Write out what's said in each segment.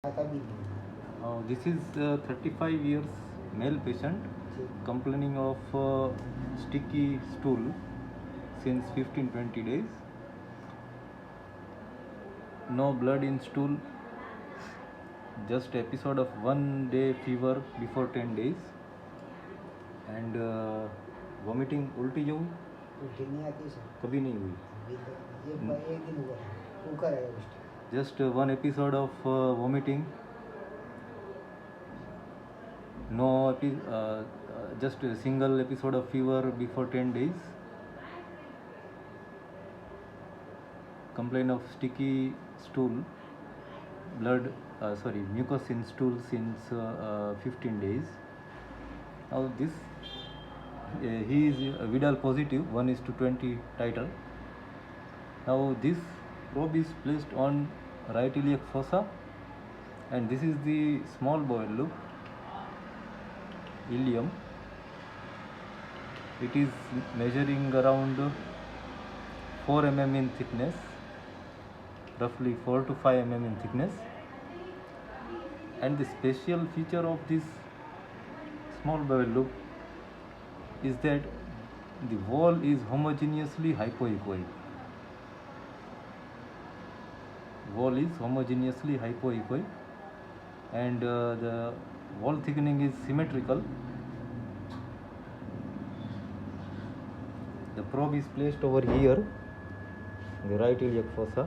This is 35 years male patient complaining of sticky stool since 15-20 days. No blood in stool, just episode of 1 day fever before 10 days and vomiting. उल्टी जो उल्टी नहीं आती sir, कभी नहीं हुई. एक दिन हुआ है, कुकर है उस time. Just one episode of vomiting. No, just a single episode of fever before 10 days. Complain of sticky stool, mucus in stool since 15 days. Now this, he is Vidal positive, 1:20 titer. Now this probe is placed on right iliac fossa, and this is the small bowel loop, ileum. It is measuring around 4 mm in thickness, roughly 4 to 5 mm in thickness. And the special feature of this small bowel loop is that the wall is homogeneously hypoechoic. Wall is homogeneously hypoechoic, and the wall thickening is symmetrical. The probe is placed over here, the right iliac fossa,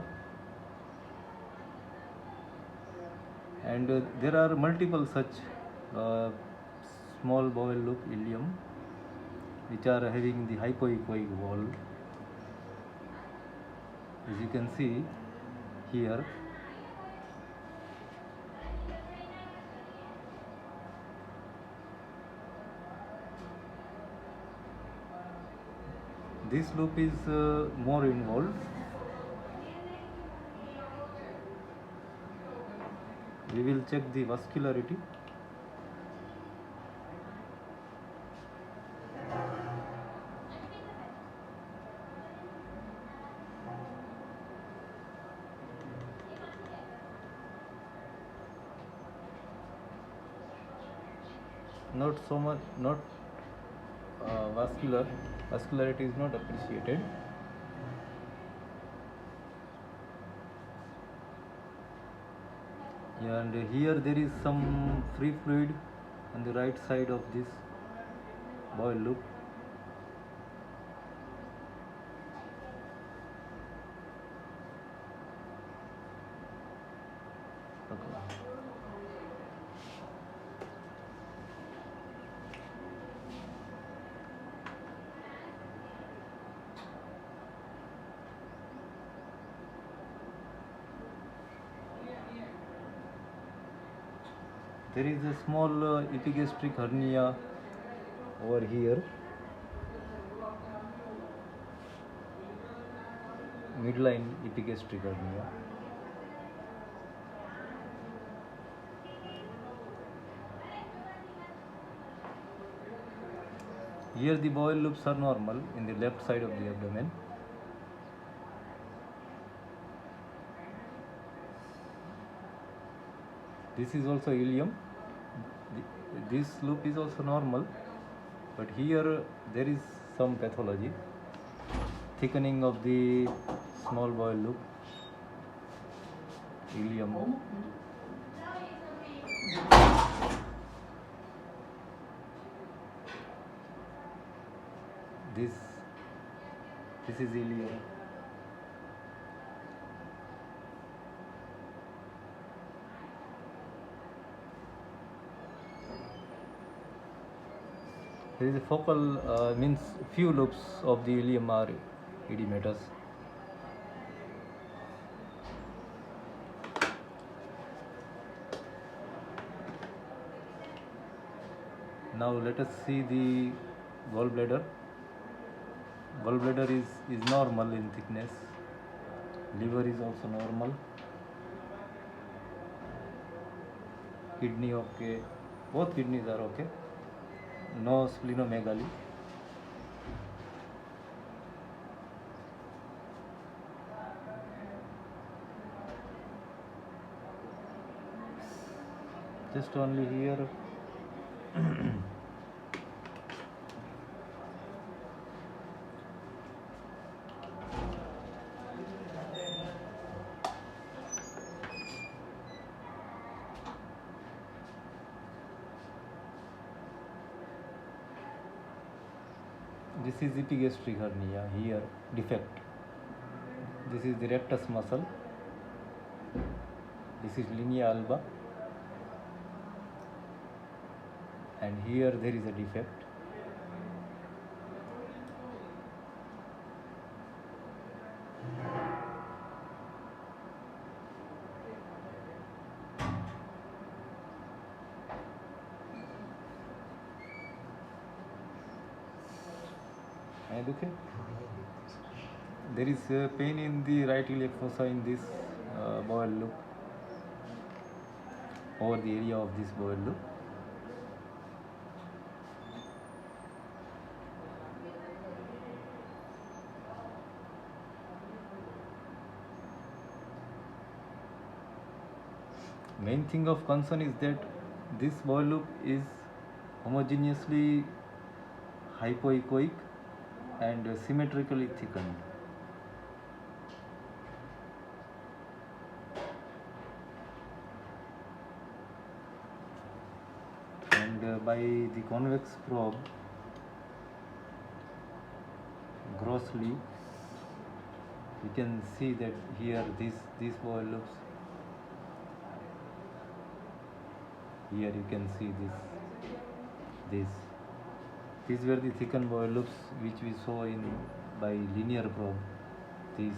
and there are multiple such small bowel loop ileum which are having the hypoechoic wall. As you can see here, this loop is more involved. We will check the vascularity. Not so much, not vascularity is not appreciated. Yeah, and here there is some free fluid on the right side of this bowel loop. Okay. There is a small epigastric hernia over here, midline epigastric hernia. Here the bowel loops are normal in the left side of the abdomen. This is also ileum. This loop is also normal, but here there is some pathology, thickening of the small bowel loop, ileum. This is ileum. There is a focal, means few loops of the ileum are edematous. Now let us see the gallbladder. Gallbladder is normal in thickness. Liver is also normal. Kidney okay. Both kidneys are okay. No splenomegaly. just only here. This is epigastric hernia, here defect. This is the rectus muscle. This is linea alba, and here there is a defect. Okay. There is pain in the right iliac fossa in this bowel loop, over the area of this bowel loop. Main thing of concern is that this bowel loop is homogeneously hypoechoic and symmetrically thickened. And by the convex probe, grossly, you can see that here these bowel loops. Here you can see these were the thickened bowel loops which we saw in by linear probe. These.